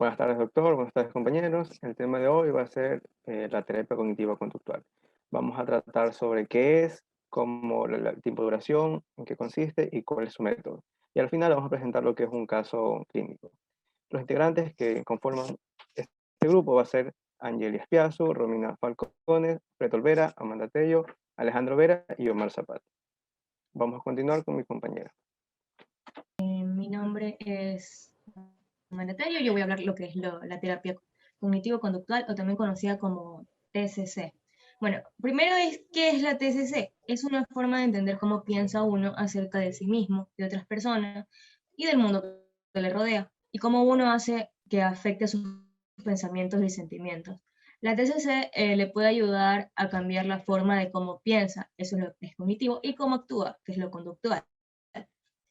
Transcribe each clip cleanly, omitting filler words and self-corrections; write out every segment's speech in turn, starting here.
Buenas tardes, doctor. Buenas tardes, compañeros. El tema de hoy va a ser la terapia cognitiva-conductual. Vamos a tratar sobre qué es, cómo el tiempo de duración, en qué consiste y cuál es su método. Y al final vamos a presentar lo que es un caso clínico. Los integrantes que conforman este grupo va a ser Angelia Espiazu, Romina Falcones, Preto Olvera, Amanda Tello, Alejandro Vera y Omar Zapata. Vamos a continuar con mi compañera. Mi nombre es Amanda Tello. Yo voy a hablar lo que es la terapia cognitivo-conductual, o también conocida como TCC. Bueno, primero ¿qué es la TCC? Es una forma de entender cómo piensa uno acerca de sí mismo, de otras personas y del mundo que le rodea, y cómo uno hace que afecte sus pensamientos y sentimientos. La TCC le puede ayudar a cambiar la forma de cómo piensa, eso es lo que es cognitivo, y cómo actúa, que es lo conductual.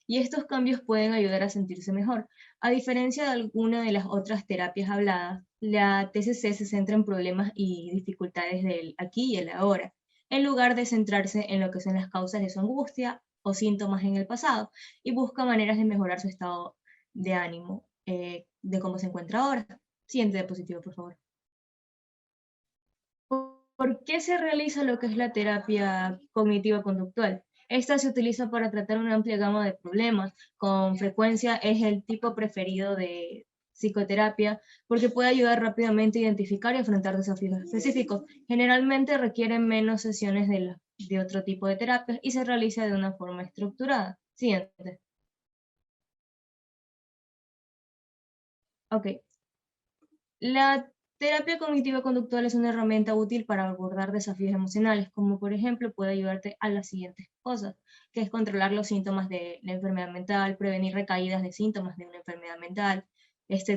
Y estos cambios pueden ayudar a sentirse mejor. A diferencia de alguna de las otras terapias habladas, la TCC se centra en problemas y dificultades del aquí y el ahora, en lugar de centrarse en lo que son las causas de su angustia o síntomas en el pasado, y busca maneras de mejorar su estado de ánimo, de cómo se encuentra ahora. Siguiente diapositiva, por favor. ¿Por qué se realiza lo que es la terapia cognitiva-conductual? Esta se utiliza para tratar una amplia gama de problemas. Con frecuencia es el tipo preferido de psicoterapia porque puede ayudar rápidamente a identificar y afrontar desafíos específicos. Generalmente requieren menos sesiones de otro tipo de terapias y se realiza de una forma estructurada. Siguiente. Ok. La terapia cognitiva conductual es una herramienta útil para abordar desafíos emocionales, como por ejemplo puede ayudarte a las siguientes cosas, que es controlar los síntomas de la enfermedad mental, prevenir recaídas de síntomas de una enfermedad mental,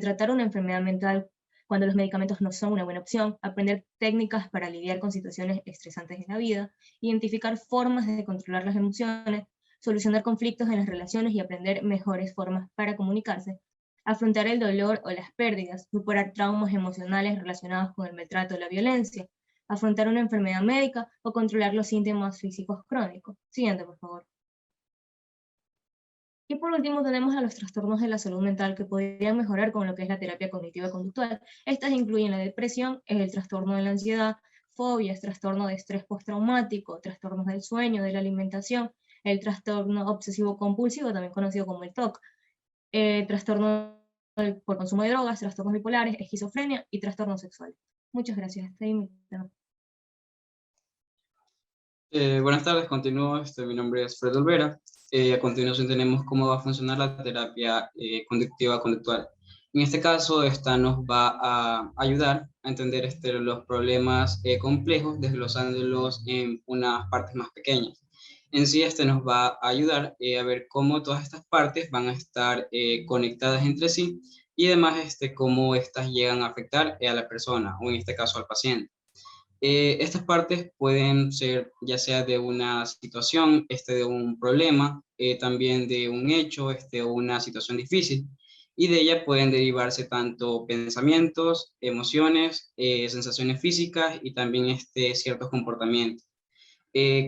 tratar una enfermedad mental cuando los medicamentos no son una buena opción, aprender técnicas para lidiar con situaciones estresantes en la vida, identificar formas de controlar las emociones, solucionar conflictos en las relaciones y aprender mejores formas para comunicarse, afrontar el dolor o las pérdidas, superar traumas emocionales relacionados con el maltrato o la violencia, afrontar una enfermedad médica o controlar los síntomas físicos crónicos. Siguiente, por favor. Y por último tenemos a los trastornos de la salud mental que podrían mejorar con lo que es la terapia cognitiva conductual. Estas incluyen la depresión, el trastorno de la ansiedad, fobias, trastorno de estrés postraumático, trastornos del sueño, de la alimentación, el trastorno obsesivo compulsivo, también conocido como el TOC, trastorno por consumo de drogas, trastornos bipolares, esquizofrenia y trastornos sexuales. Muchas gracias. Hasta ahí mi tema. Buenas tardes, continúo. Mi nombre es Fred Olvera. A continuación tenemos cómo va a funcionar la terapia conductiva conductual. En este caso, esta nos va a ayudar a entender los problemas complejos, desglosándolos en unas partes más pequeñas. En sí, nos va a ayudar a ver cómo todas estas partes van a estar conectadas entre sí y además cómo estas llegan a afectar a la persona, o en este caso al paciente. Estas partes pueden ser ya sea de una situación, de un problema, también de un hecho, o una situación difícil, y de ella pueden derivarse tanto pensamientos, emociones, sensaciones físicas y también ciertos comportamientos.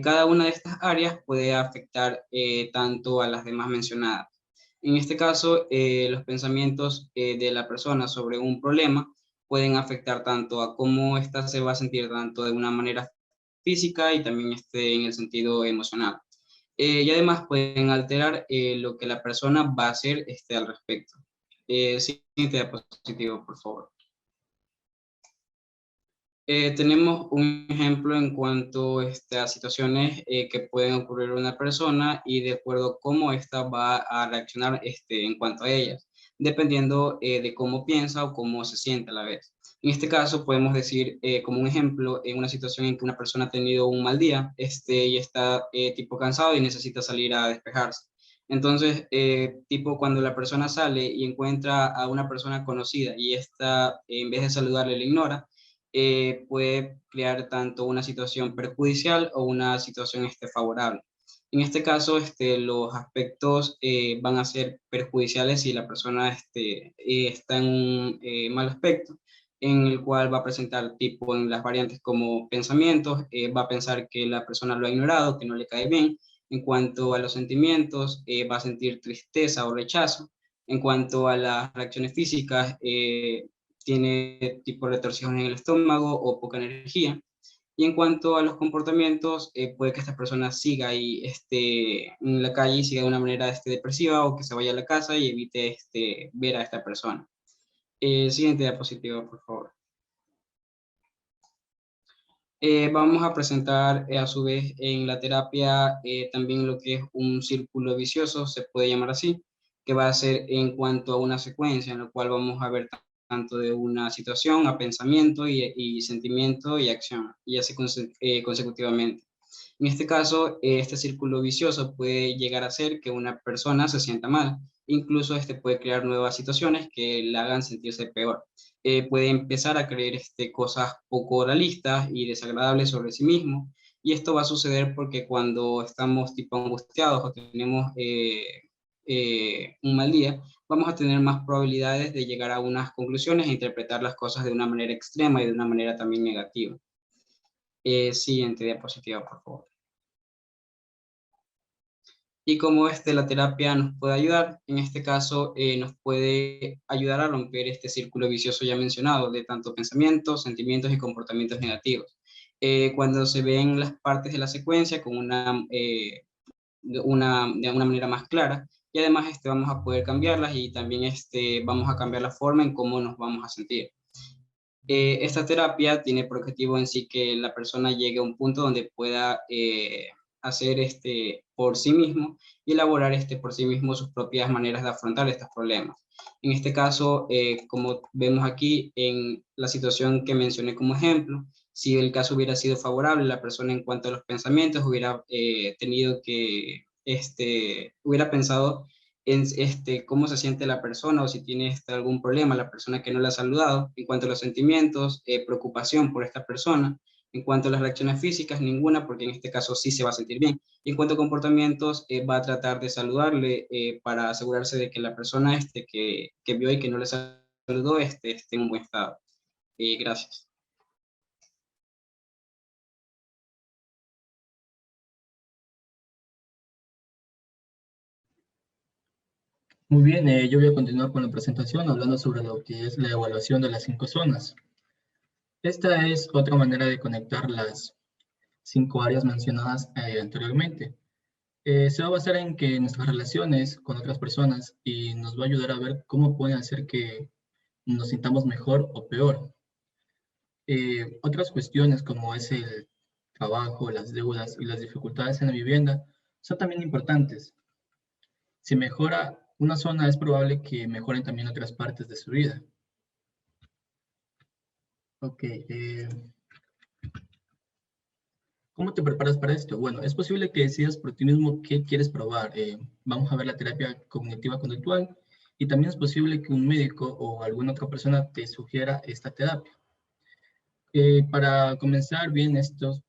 Cada una de estas áreas puede afectar tanto a las demás mencionadas. En este caso, los pensamientos de la persona sobre un problema pueden afectar tanto a cómo ésta se va a sentir tanto de una manera física y también en el sentido emocional. Y además pueden alterar lo que la persona va a hacer al respecto. Siguiente diapositiva, por favor. Tenemos un ejemplo en cuanto a situaciones que pueden ocurrir a una persona y de acuerdo a cómo ésta va a reaccionar en cuanto a ellas, dependiendo de cómo piensa o cómo se siente a la vez. En este caso podemos decir como un ejemplo en una situación en que una persona ha tenido un mal día y está tipo cansado y necesita salir a despejarse. Entonces, tipo cuando la persona sale y encuentra a una persona conocida y esta en vez de saludarle le ignora, puede crear tanto una situación perjudicial o una situación favorable. En este caso, los aspectos van a ser perjudiciales si la persona está en un mal aspecto, en el cual va a presentar tipo en las variantes como pensamientos, va a pensar que la persona lo ha ignorado, que no le cae bien. En cuanto a los sentimientos, va a sentir tristeza o rechazo. En cuanto a las reacciones físicas, tiene tipo retorsión en el estómago o poca energía. Y en cuanto a los comportamientos, puede que esta persona siga y esté en la calle y siga de una manera depresiva, o que se vaya a la casa y evite ver a esta persona. Siguiente diapositiva, por favor. Vamos a presentar a su vez en la terapia también lo que es un círculo vicioso, se puede llamar así, que va a ser en cuanto a una secuencia en la cual vamos a ver tanto de una situación a pensamiento y sentimiento y acción, y así consecutivamente. En este caso, este círculo vicioso puede llegar a ser que una persona se sienta mal, incluso puede crear nuevas situaciones que la hagan sentirse peor. Puede empezar a creer cosas poco realistas y desagradables sobre sí mismo, y esto va a suceder porque cuando estamos tipo angustiados o tenemos un mal día, vamos a tener más probabilidades de llegar a unas conclusiones e interpretar las cosas de una manera extrema y de una manera también negativa. Siguiente diapositiva, por favor. Y cómo la terapia nos puede ayudar. En este caso, nos puede ayudar a romper este círculo vicioso ya mencionado, de tanto pensamientos, sentimientos y comportamientos negativos. Cuando se ven las partes de la secuencia con de una manera más clara, y además vamos a poder cambiarlas, y también vamos a cambiar la forma en cómo nos vamos a sentir. Esta terapia tiene por objetivo en sí que la persona llegue a un punto donde pueda hacer por sí mismo y elaborar por sí mismo sus propias maneras de afrontar estos problemas. En este caso, como vemos aquí en la situación que mencioné como ejemplo, si el caso hubiera sido favorable, la persona en cuanto a los pensamientos hubiera tenido que, hubiera pensado en cómo se siente la persona, o si tiene algún problema la persona que no la ha saludado. En cuanto a los sentimientos, preocupación por esta persona. En cuanto a las reacciones físicas, ninguna, porque en este caso sí se va a sentir bien. Y en cuanto a comportamientos, va a tratar de saludarle para asegurarse de que la persona que vio y que no le saludó esté en un buen estado. Gracias. Muy bien, yo voy a continuar con la presentación hablando sobre lo que es la evaluación de las 5 zonas. Esta es otra manera de conectar las 5 áreas mencionadas anteriormente. Se va a basar en que nuestras relaciones con otras personas y nos va a ayudar a ver cómo pueden hacer que nos sintamos mejor o peor. Otras cuestiones como es el trabajo, las deudas y las dificultades en la vivienda son también importantes. Si mejora una zona, es probable que mejoren también otras partes de su vida. Ok, ¿cómo te preparas para esto? Bueno, es posible que decidas por ti mismo qué quieres probar. Vamos a ver la terapia cognitiva conductual, y también es posible que un médico o alguna otra persona te sugiera esta terapia. Para comenzar bien estas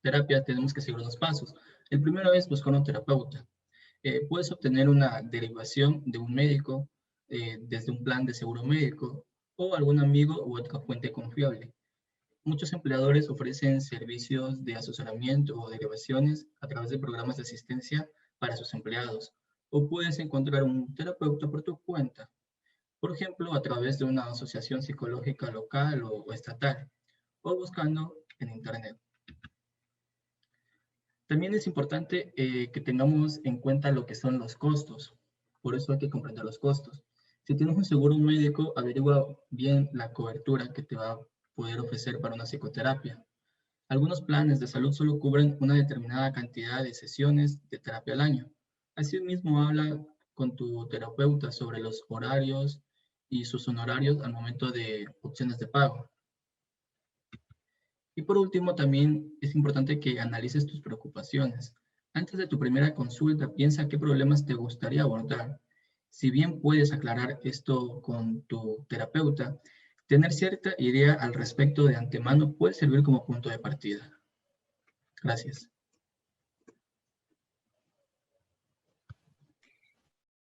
terapias tenemos que seguir unos pasos. El primero es buscar un terapeuta. Puedes obtener una derivación de un médico desde un plan de seguro médico o algún amigo u otra fuente confiable. Muchos empleadores ofrecen servicios de asesoramiento o derivaciones a través de programas de asistencia para sus empleados, o puedes encontrar un terapeuta por tu cuenta, por ejemplo, a través de una asociación psicológica local o estatal, o buscando en Internet. También es importante que tengamos en cuenta lo que son los costos. Por eso hay que comprender los costos. Si tienes un seguro médico, averigua bien la cobertura que te va a poder ofrecer para una psicoterapia. Algunos planes de salud solo cubren una determinada cantidad de sesiones de terapia al año. Asimismo, habla con tu terapeuta sobre los horarios y sus honorarios al momento de opciones de pago. Y por último, también es importante que analices tus preocupaciones. Antes de tu primera consulta, piensa qué problemas te gustaría abordar. Si bien puedes aclarar esto con tu terapeuta, tener cierta idea al respecto de antemano puede servir como punto de partida. Gracias.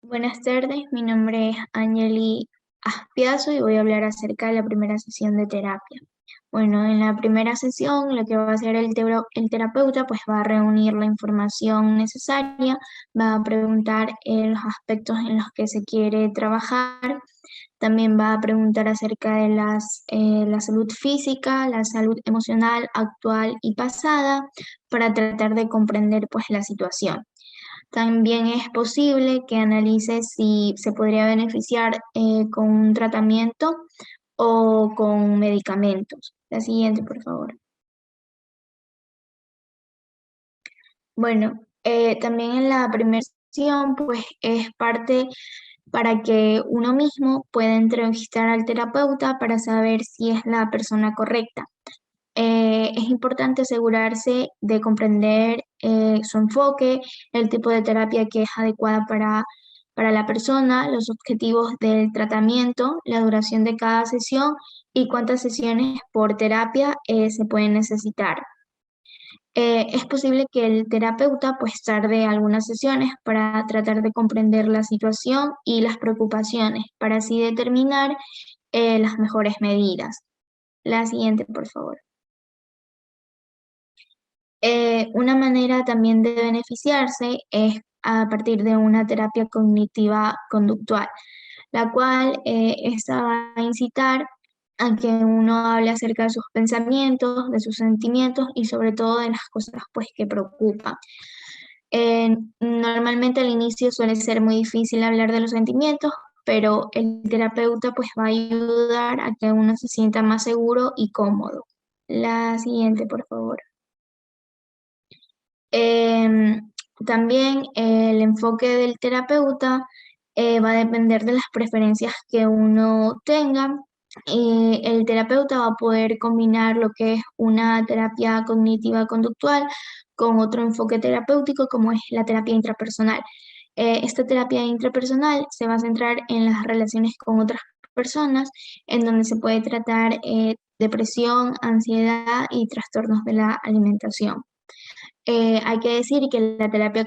Buenas tardes, mi nombre es Angeli Aspiazo y voy a hablar acerca de la primera sesión de terapia. Bueno, en la primera sesión lo que va a hacer el terapeuta pues va a reunir la información necesaria, va a preguntar los aspectos en los que se quiere trabajar, también va a preguntar acerca de la salud física, la salud emocional actual y pasada para tratar de comprender pues la situación. También es posible que analice si se podría beneficiar con un tratamiento o con medicamentos. La siguiente, por favor. Bueno, también en la primera sesión, pues es parte para que uno mismo pueda entrevistar al terapeuta para saber si es la persona correcta. Es importante asegurarse de comprender su enfoque, el tipo de terapia que es adecuada para la persona, los objetivos del tratamiento, la duración de cada sesión y cuántas sesiones por terapia se pueden necesitar. Es posible que el terapeuta pues tarde algunas sesiones para tratar de comprender la situación y las preocupaciones, para así determinar las mejores medidas. La siguiente, por favor. Una manera también de beneficiarse es a partir de una terapia cognitiva conductual, la cual esta va a incitar a que uno hable acerca de sus pensamientos, de sus sentimientos y sobre todo de las cosas pues que preocupan. Normalmente al inicio suele ser muy difícil hablar de los sentimientos, pero el terapeuta pues va a ayudar a que uno se sienta más seguro y cómodo. La siguiente, por favor. También el enfoque del terapeuta va a depender de las preferencias que uno tenga. El terapeuta va a poder combinar lo que es una terapia cognitiva conductual con otro enfoque terapéutico como es la terapia intrapersonal. Esta terapia intrapersonal se va a centrar en las relaciones con otras personas, en donde se puede tratar depresión, ansiedad y trastornos de la alimentación. Hay que decir que la terapia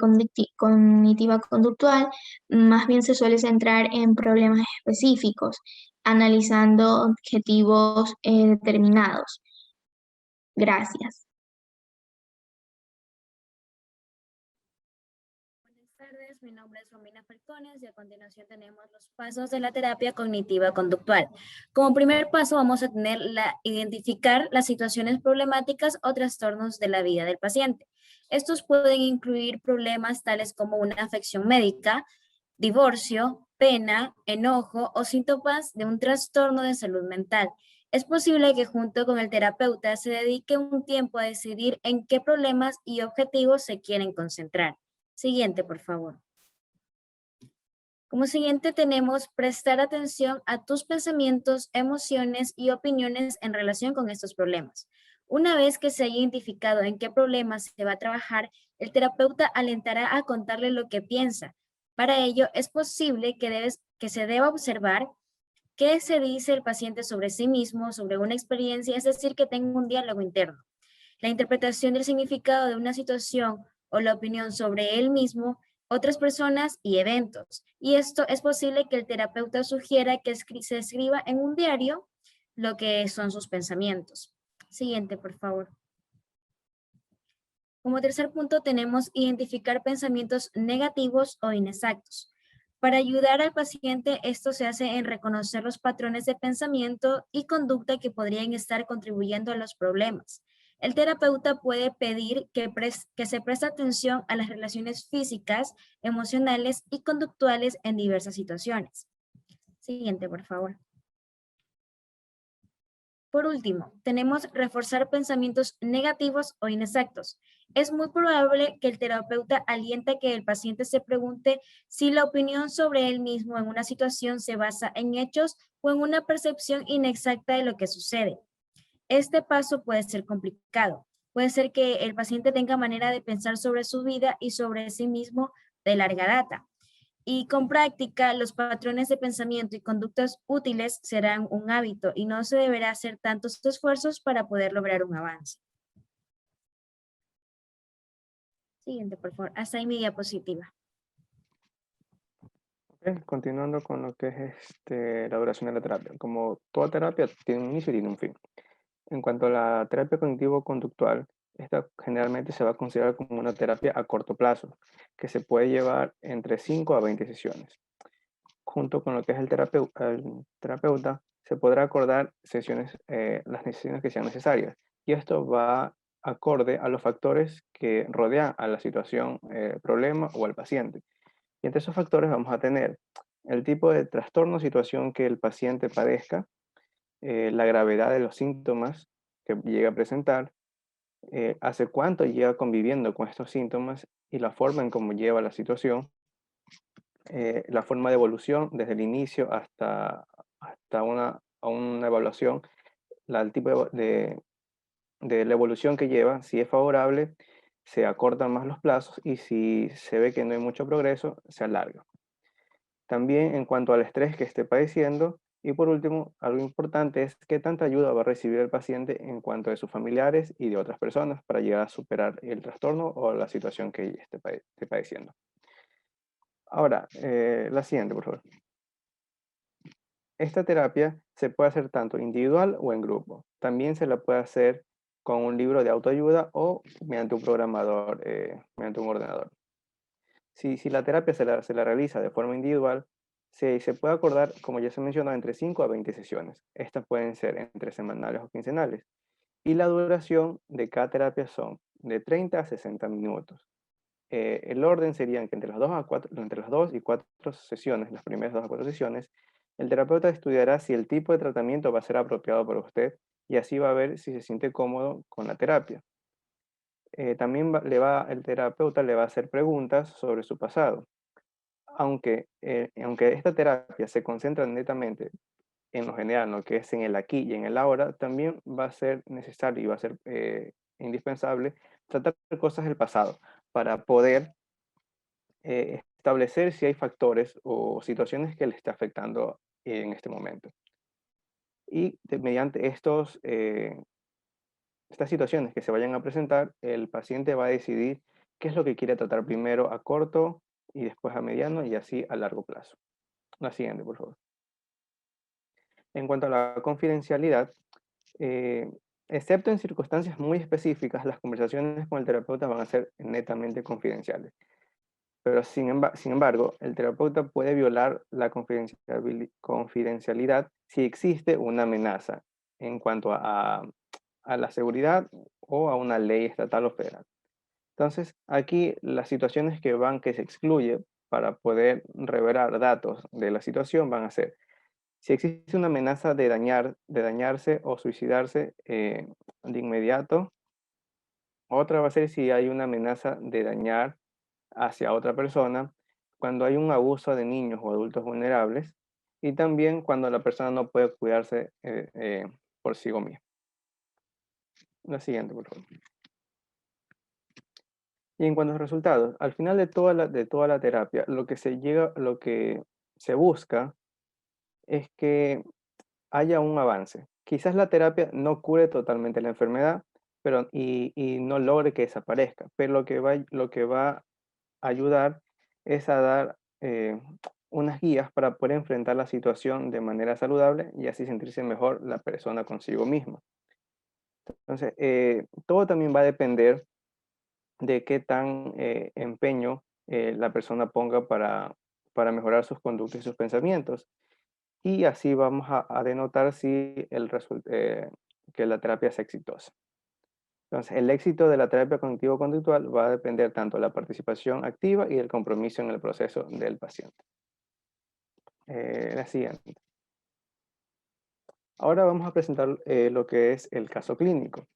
cognitiva conductual más bien se suele centrar en problemas específicos, analizando objetivos determinados. Gracias. Buenas tardes, mi nombre es Romina Falcones y a continuación tenemos los pasos de la terapia cognitiva conductual. Como primer paso vamos a tener identificar las situaciones problemáticas o trastornos de la vida del paciente. Estos pueden incluir problemas tales como una afección médica, divorcio, pena, enojo o síntomas de un trastorno de salud mental. Es posible que junto con el terapeuta se dedique un tiempo a decidir en qué problemas y objetivos se quieren concentrar. Siguiente, por favor. Como siguiente tenemos prestar atención a tus pensamientos, emociones y opiniones en relación con estos problemas. Una vez que se haya identificado en qué problemas se va a trabajar, el terapeuta alentará a contarle lo que piensa. Para ello, es posible que se deba observar qué se dice el paciente sobre sí mismo, sobre una experiencia, es decir, que tenga un diálogo interno. La interpretación del significado de una situación o la opinión sobre él mismo, otras personas y eventos. Y esto es posible que el terapeuta sugiera que se escriba en un diario lo que son sus pensamientos. Siguiente, por favor. Como tercer punto tenemos identificar pensamientos negativos o inexactos. Para ayudar al paciente, esto se hace en reconocer los patrones de pensamiento y conducta que podrían estar contribuyendo a los problemas. El terapeuta puede pedir que se preste atención a las relaciones físicas, emocionales y conductuales en diversas situaciones. Siguiente, por favor. Por último, tenemos reforzar pensamientos negativos o inexactos. Es muy probable que el terapeuta aliente a que el paciente se pregunte si la opinión sobre él mismo en una situación se basa en hechos o en una percepción inexacta de lo que sucede. Este paso puede ser complicado. Puede ser que el paciente tenga manera de pensar sobre su vida y sobre sí mismo de larga data. Y con práctica, los patrones de pensamiento y conductas útiles serán un hábito y no se deberá hacer tantos esfuerzos para poder lograr un avance. Siguiente, por favor. Hasta ahí mi diapositiva. Ok, continuando con lo que es la duración de la terapia. Como toda terapia tiene un inicio y tiene un fin. En cuanto a la terapia cognitivo-conductual, esta generalmente se va a considerar como una terapia a corto plazo, que se puede llevar entre 5 a 20 sesiones. Junto con lo que es el terapeuta, se podrá acordar las sesiones que sean necesarias. Y esto va acorde a los factores que rodean a la situación, problema o al paciente. Y entre esos factores vamos a tener el tipo de trastorno o situación que el paciente padezca, la gravedad de los síntomas que llega a presentar, hace cuánto lleva conviviendo con estos síntomas y la forma en cómo lleva la situación, la forma de evolución desde el inicio hasta una evaluación, el tipo de la evolución que lleva. Si es favorable, se acortan más los plazos, y si se ve que no hay mucho progreso, se alarga. También en cuanto al estrés que esté padeciendo, y por último, algo importante es qué tanta ayuda va a recibir el paciente en cuanto de sus familiares y de otras personas para llegar a superar el trastorno o la situación que esté padeciendo. Ahora, la siguiente, por favor. Esta terapia se puede hacer tanto individual o en grupo. También se la puede hacer con un libro de autoayuda o mediante un programador, mediante un ordenador. Si la terapia se la realiza de forma individual, se puede acordar, como ya se mencionó, entre 5 a 20 sesiones. Estas pueden ser entre semanales o quincenales. Y la duración de cada terapia son de 30 a 60 minutos. El orden sería que entre las 2 y 4 sesiones, las primeras 2 a 4 sesiones, el terapeuta estudiará si el tipo de tratamiento va a ser apropiado para usted, y así va a ver si se siente cómodo con la terapia. También el terapeuta le va a hacer preguntas sobre su pasado. Aunque esta terapia se concentra netamente en lo general, lo que es en el aquí y en el ahora, también va a ser necesario y va a ser indispensable tratar cosas del pasado para poder establecer si hay factores o situaciones que le está afectando en este momento. Y mediante estas situaciones que se vayan a presentar, el paciente va a decidir qué es lo que quiere tratar primero a corto y después a mediano y así a largo plazo. La siguiente, por favor. En cuanto a la confidencialidad, eh, excepto en circunstancias muy específicas, las conversaciones con el terapeuta van a ser netamente confidenciales. Pero sin embargo, el terapeuta puede violar la confidencialidad si existe una amenaza en cuanto a la seguridad o a una ley estatal o federal. Entonces, aquí las situaciones que se excluye para poder revelar datos de la situación van a ser si existe una amenaza de dañarse o suicidarse de inmediato. Otra va a ser si hay una amenaza de dañar hacia otra persona, cuando hay un abuso de niños o adultos vulnerables, y también cuando la persona no puede cuidarse por sí misma. La siguiente, por favor. Y en cuanto a los resultados, al final de toda la terapia, lo que se busca es que haya un avance. Quizás la terapia no cure totalmente la enfermedad, y no logre que desaparezca, pero lo que va a ayudar es a dar unas guías para poder enfrentar la situación de manera saludable y así sentirse mejor la persona consigo misma. Entonces, todo también va a depender de qué tan empeño la persona ponga para mejorar sus conductas y sus pensamientos. Y así vamos a denotar si que la terapia es exitosa. Entonces, el éxito de la terapia cognitivo-conductual va a depender tanto de la participación activa y el compromiso en el proceso del paciente. La siguiente. Ahora vamos a presentar lo que es el caso clínico.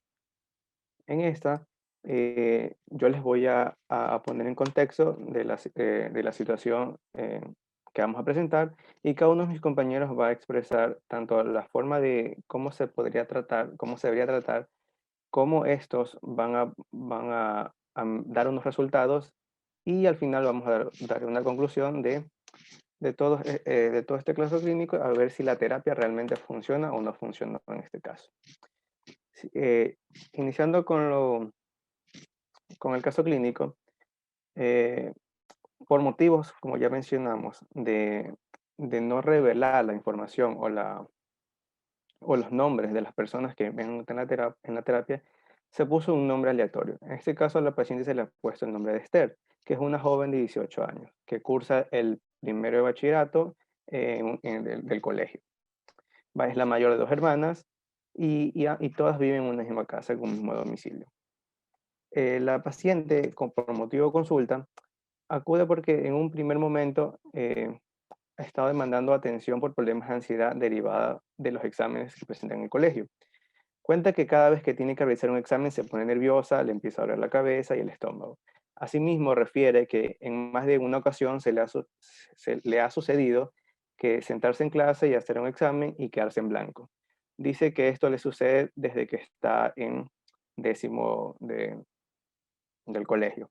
En esta, yo les voy a poner en contexto de la situación que vamos a presentar, y cada uno de mis compañeros va a expresar tanto la forma de cómo se podría tratar, cómo se debería tratar, cómo estos van a dar unos resultados, y al final vamos a dar una conclusión de todo este caso clínico, a ver si la terapia realmente funciona o no funciona en este caso. Iniciando con el caso clínico, por motivos, como ya mencionamos, de no revelar la información o o los nombres de las personas que ven en la terapia, se puso un nombre aleatorio. En este caso a la paciente se le ha puesto el nombre de Esther, que es una joven de 18 años, que cursa el primero de bachillerato del colegio. Es la mayor de 2 hermanas y todas viven en una misma casa con un mismo domicilio. La paciente, por motivo de consulta, acude porque en un primer momento ha estado demandando atención por problemas de ansiedad derivada de los exámenes que presenta en el colegio. Cuenta que cada vez que tiene que realizar un examen se pone nerviosa, le empieza a doler la cabeza y el estómago. Asimismo, refiere que en más de una ocasión se le ha sucedido que sentarse en clase y hacer un examen y quedarse en blanco. Dice que esto le sucede desde que está en 10º del colegio.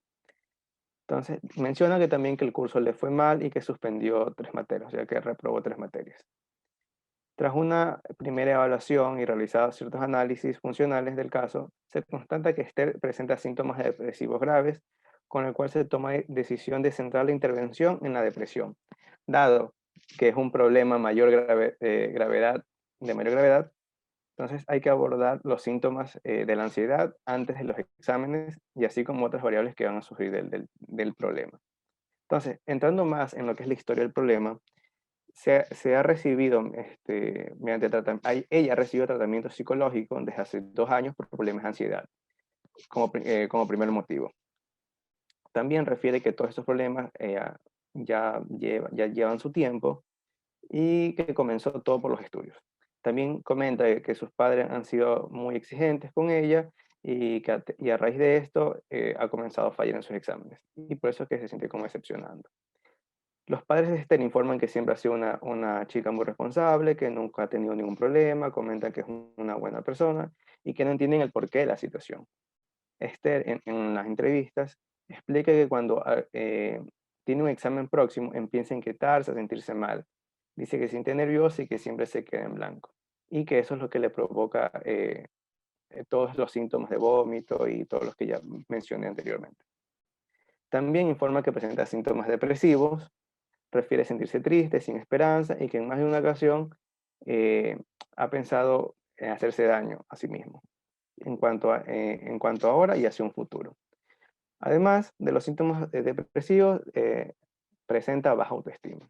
Entonces, menciona que también que el curso le fue mal y que suspendió 3 materias, ya que reprobó 3 materias. Tras una primera evaluación y realizados ciertos análisis funcionales del caso, se constata que Esther presenta síntomas depresivos graves, con el cual se toma decisión de centrar la intervención en la depresión. Dado que es un problema de mayor gravedad, entonces hay que abordar los síntomas de la ansiedad antes de los exámenes y así como otras variables que van a surgir del problema. Entonces, entrando más en lo que es la historia del problema, se ha recibido, ella ha recibido tratamiento psicológico desde hace 2 años por problemas de ansiedad, como primer motivo. También refiere que todos estos problemas ya llevan su tiempo y que comenzó todo por los estudios. También comenta que sus padres han sido muy exigentes con ella y a raíz de esto ha comenzado a fallar en sus exámenes y por eso es que se siente como decepcionando. Los padres de Esther informan que siempre ha sido una chica muy responsable, que nunca ha tenido ningún problema, comentan que es una buena persona y que no entienden el porqué de la situación. Esther, en las entrevistas, explica que cuando tiene un examen próximo, empieza a inquietarse, a sentirse mal. Dice que se siente nerviosa y que siempre se queda en blanco. Y que eso es lo que le provoca todos los síntomas de vómito y todos los que ya mencioné anteriormente. También informa que presenta síntomas depresivos, refiere sentirse triste, sin esperanza y que en más de una ocasión ha pensado en hacerse daño a sí mismo, en cuanto a ahora y hacia un futuro. Además de los síntomas depresivos, presenta baja autoestima.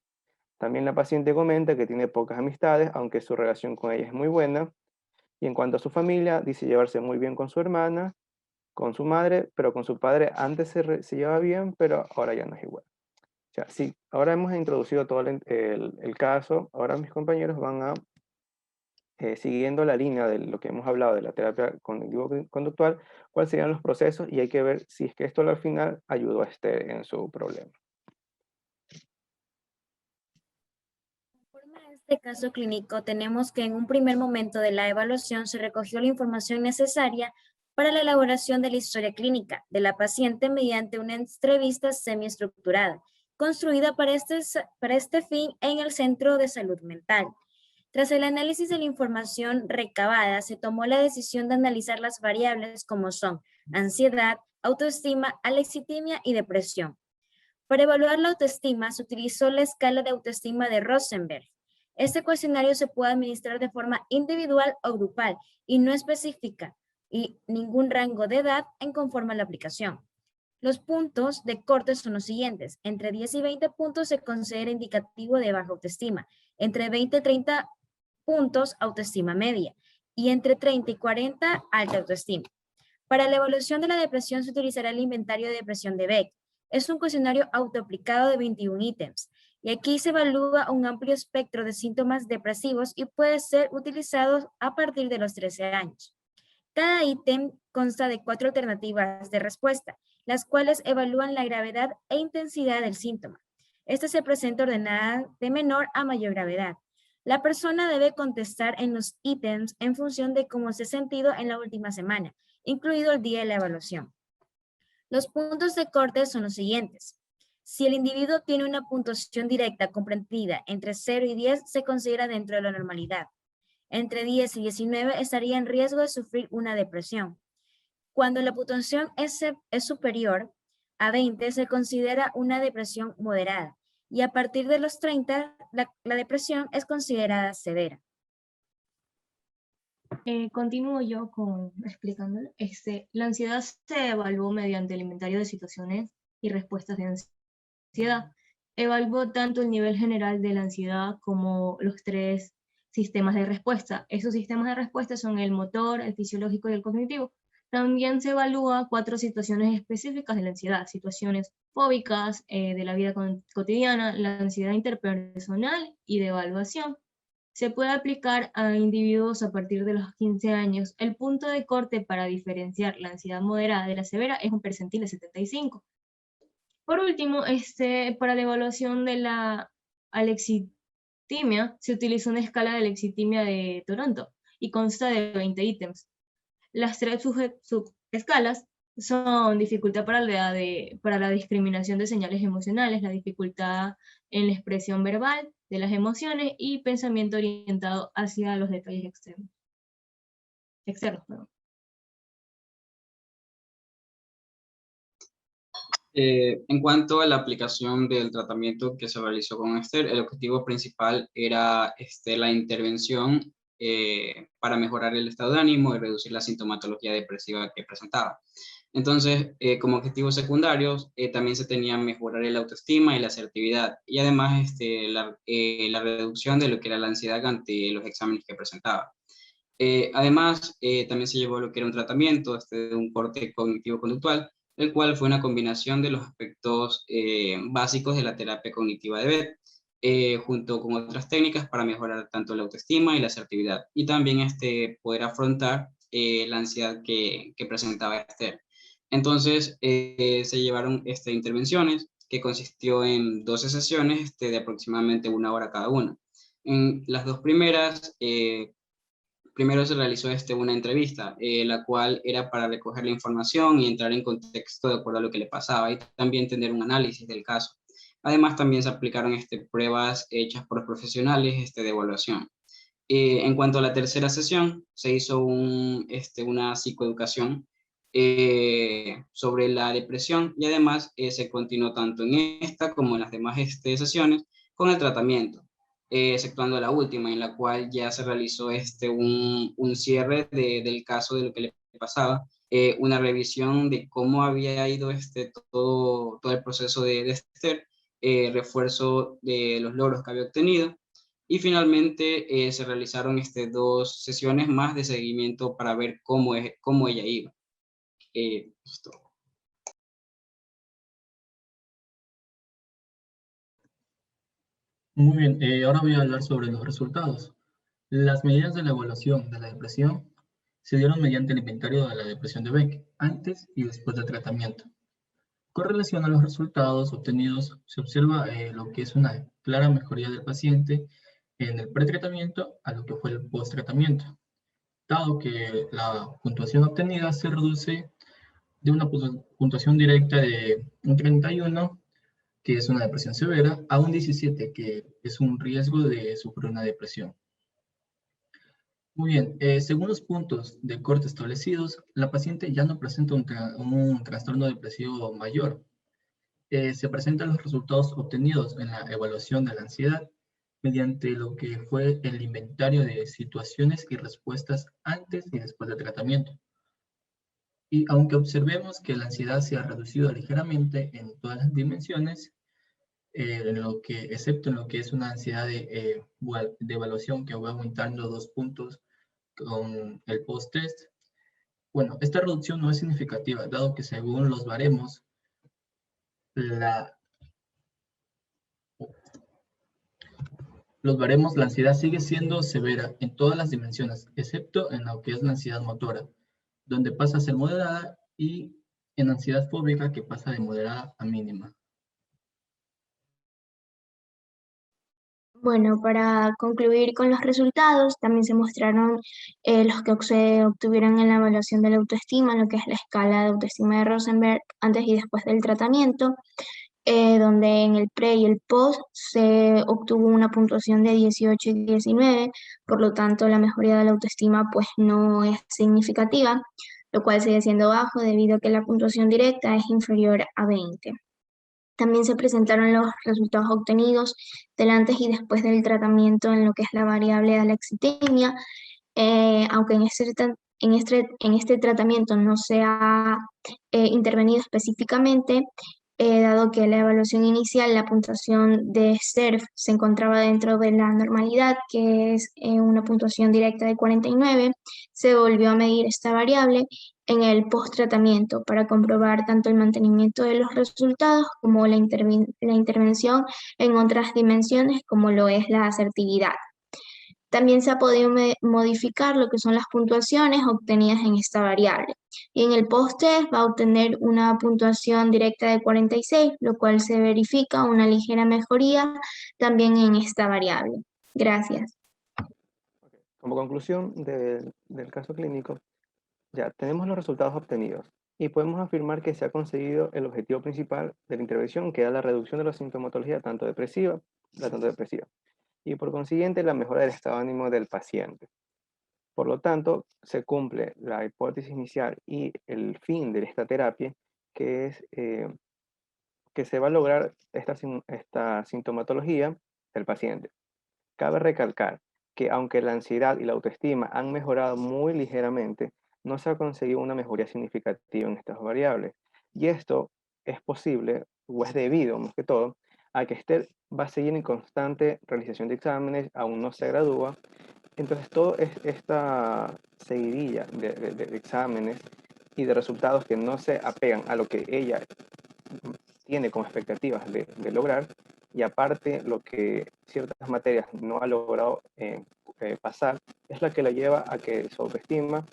También la paciente comenta que tiene pocas amistades, aunque su relación con ella es muy buena. Y en cuanto a su familia, dice llevarse muy bien con su hermana, con su madre, pero con su padre antes se llevaba bien, pero ahora ya no es igual. O sea, sí, ahora hemos introducido todo el caso, ahora mis compañeros van a, siguiendo la línea de lo que hemos hablado de la terapia cognitivo-conductual, cuáles serían los procesos y hay que ver si es que esto al final ayudó a en su problema. En este caso clínico tenemos que en un primer momento de la evaluación se recogió la información necesaria para la elaboración de la historia clínica de la paciente mediante una entrevista semiestructurada, construida para este fin en el Centro de Salud Mental. Tras el análisis de la información recabada, se tomó la decisión de analizar las variables como son ansiedad, autoestima, alexitimia y depresión. Para evaluar la autoestima, se utilizó la escala de autoestima de Rosenberg. Este cuestionario se puede administrar de forma individual o grupal y no específica y ningún rango de edad en conforme a la aplicación. Los puntos de corte son los siguientes. Entre 10 y 20 puntos se considera indicativo de baja autoestima. Entre 20 y 30 puntos, autoestima media. Y entre 30 y 40, alta autoestima. Para la evaluación de la depresión se utilizará el inventario de depresión de Beck. Es un cuestionario autoaplicado de 21 ítems. Y aquí se evalúa un amplio espectro de síntomas depresivos y puede ser utilizado a partir de los 13 años. Cada ítem consta de 4 alternativas de respuesta, las cuales evalúan la gravedad e intensidad del síntoma. Esta se presenta ordenada de menor a mayor gravedad. La persona debe contestar en los ítems en función de cómo se ha sentido en la última semana, incluido el día de la evaluación. Los puntos de corte son los siguientes. Si el individuo tiene una puntuación directa comprendida entre 0 y 10, se considera dentro de la normalidad. Entre 10 y 19 estaría en riesgo de sufrir una depresión. Cuando la puntuación es superior a 20, se considera una depresión moderada. Y a partir de los 30, la depresión es considerada severa. Continúo yo explicándolo. La ansiedad se evaluó mediante el inventario de situaciones y respuestas de ansiedad. Evaluó tanto el nivel general de la ansiedad como los 3 sistemas de respuesta. Esos sistemas de respuesta son el motor, el fisiológico y el cognitivo. También se evalúa 4 situaciones específicas de la ansiedad, situaciones fóbicas de la vida cotidiana, la ansiedad interpersonal y de evaluación. Se puede aplicar a individuos a partir de los 15 años. El punto de corte para diferenciar la ansiedad moderada de la severa es un percentil de 75. Por último, para la evaluación de la alexitimia, se utiliza una escala de alexitimia de Toronto y consta de 20 ítems. Las 3 subescalas son dificultad para la discriminación de señales emocionales, la dificultad en la expresión verbal de las emociones y pensamiento orientado hacia los detalles externos. En cuanto a la aplicación del tratamiento que se realizó con Esther, el objetivo principal era la intervención para mejorar el estado de ánimo y reducir la sintomatología depresiva que presentaba. Entonces, como objetivos secundarios, también se tenía mejorar el autoestima y la asertividad, y además la reducción de lo que era la ansiedad ante los exámenes que presentaba. Además, también se llevó lo que era un tratamiento de un corte cognitivo-conductual, el cual fue una combinación de los aspectos básicos de la terapia cognitiva de Bett, junto con otras técnicas para mejorar tanto la autoestima y la asertividad, y también poder afrontar la ansiedad que presentaba Esther. Entonces, se llevaron intervenciones que consistió en 12 sesiones de aproximadamente 1 hora cada una. En las 2 primeras, primero se realizó una entrevista, la cual era para recoger la información y entrar en contexto de acuerdo a lo que le pasaba y también tener un análisis del caso. Además, también se aplicaron pruebas hechas por profesionales de evaluación. En cuanto a la tercera sesión, se hizo una psicoeducación sobre la depresión y además se continuó tanto en esta como en las demás sesiones con el tratamiento, exceptuando la última, en la cual ya se realizó un cierre del caso de lo que le pasaba, una revisión de cómo había ido todo el proceso de Esther, refuerzo de los logros que había obtenido, y finalmente se realizaron 2 sesiones más de seguimiento para ver cómo ella iba. Esto. Muy bien, ahora voy a hablar sobre los resultados. Las medidas de la evaluación de la depresión se dieron mediante el inventario de la depresión de Beck, antes y después del tratamiento. Con relación a los resultados obtenidos, se observa lo que es una clara mejoría del paciente en el pretratamiento a lo que fue el post-tratamiento, dado que la puntuación obtenida se reduce de una puntuación directa de un 31, que es una depresión severa, a un 17, que es un riesgo de sufrir una depresión. Muy bien, según los puntos de corte establecidos, la paciente ya no presenta un trastorno depresivo mayor. Se presentan los resultados obtenidos en la evaluación de la ansiedad mediante lo que fue el inventario de situaciones y respuestas antes y después del tratamiento. Y aunque observemos que la ansiedad se ha reducido ligeramente en todas las dimensiones, excepto en lo que es una ansiedad de evaluación que va aumentando 2 puntos con el post-test. Bueno, esta reducción no es significativa, dado que según los baremos, la ansiedad sigue siendo severa en todas las dimensiones, excepto en lo que es la ansiedad motora, donde pasa a ser moderada, y en ansiedad fóbica, que pasa de moderada a mínima. Bueno, para concluir con los resultados, también se mostraron los que se obtuvieron en la evaluación de la autoestima, lo que es la escala de autoestima de Rosenberg antes y después del tratamiento, donde en el pre y el post se obtuvo una puntuación de 18 y 19, por lo tanto la mejoría de la autoestima pues no es significativa, lo cual sigue siendo bajo debido a que la puntuación directa es inferior a 20. También se presentaron los resultados obtenidos del antes y después del tratamiento en lo que es la variable de alexitimia, aunque en este tratamiento no se ha intervenido específicamente, dado que la evaluación inicial, la puntuación de SERF se encontraba dentro de la normalidad, que es una puntuación directa de 49, se volvió a medir esta variable en el post-tratamiento para comprobar tanto el mantenimiento de los resultados como la intervención en otras dimensiones como lo es la asertividad. También se ha podido modificar lo que son las puntuaciones obtenidas en esta variable. Y en el post-test va a obtener una puntuación directa de 46, lo cual se verifica una ligera mejoría también en esta variable. Gracias. Como conclusión del caso clínico, ya tenemos los resultados obtenidos y podemos afirmar que se ha conseguido el objetivo principal de la intervención, que era la reducción de la sintomatología tanto depresiva, y por consiguiente la mejora del estado de ánimo del paciente. Por lo tanto, se cumple la hipótesis inicial y el fin de esta terapia, que es que se va a lograr esta sintomatología del paciente. Cabe recalcar que aunque la ansiedad y la autoestima han mejorado muy ligeramente, no se ha conseguido una mejoría significativa en estas variables. Y esto es posible, o es debido, más que todo, a que Esther va a seguir en constante realización de exámenes, aún no se gradúa. Entonces, toda esta seguidilla de exámenes y de resultados que no se apegan a lo que ella tiene como expectativas de lograr, y aparte lo que ciertas materias no ha logrado pasar, es la que la lleva a que su autoestima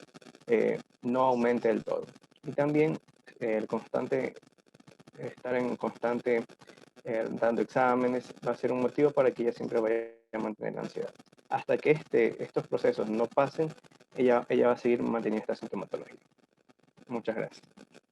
no aumente del todo. Y también el constante, estar en constante dando exámenes, va a ser un motivo para que ella siempre vaya a mantener la ansiedad. Hasta que estos procesos no pasen, ella va a seguir manteniendo esta sintomatología. Muchas gracias.